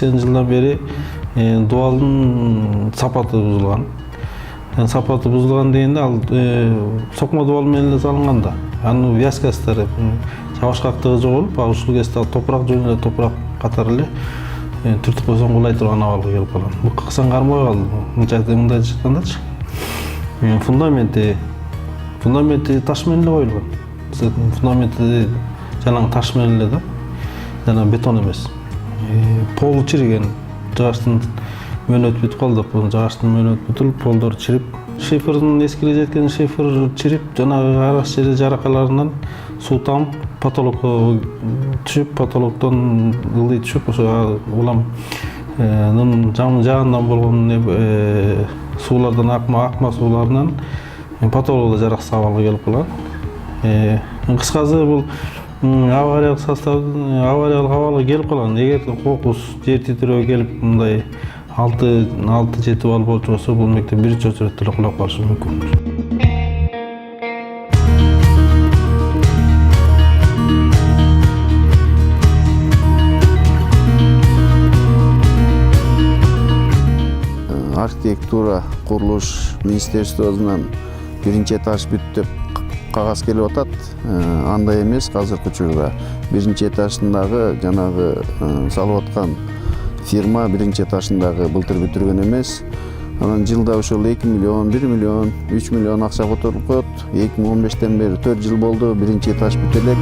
80 жылдан бери дубалдын сапаты бузулган. Сапаты бузулган дегенде ал сокмо дубал менен эле салынган да. Анын вязкасытары жабышкактыгы жоголуп, ушул кезде ал топурак жөнүндө эле топурак катары эле түртүп койсоң кулай турган абалга келип калган. Бул кыксан кармай калды. Мындай чыккандачы. Фундаменти таш менен эле коюлган. Фундаменти жанагы таш менен эле да. Жана бетон эмес. Полу чириген. Жагыштын мөөнөтү бүтүп калды. Жагыштын мөөнөтү бүтүлүп, полдор чирип, шифрдин эскиле жеткен шифр чирип, жанагы арас жери жаракаларынан суу тамып, потолокко түшүп, потолоктон ылдый түшүп, ошо уламнын жагынан болгон суулардан акма сууларынан потолокто жараксыз абалга келип калган. Кыскасы бул авариялык абалга келип калган. Эгер кокус жер титирөө келип мындай 6-7 балл болчу болсо, бул мектеп биринчи очередде эле кулап калышы мүмкүн. Архитектура, курулуш министерствосунан биринчи этаж бүт деп кагаз келип атат. Андай эмес азыркы учурда. Биринчи этажындагы жанагы салып аткан фирма биринчи этажындагы былтыр бүтүргөн эмес. Анан жылда ошол 2 миллион, 1 миллион, 3 миллион акча которуп коет. 2015-тен бери 4 жыл болду, биринчи этаж бүтө элек.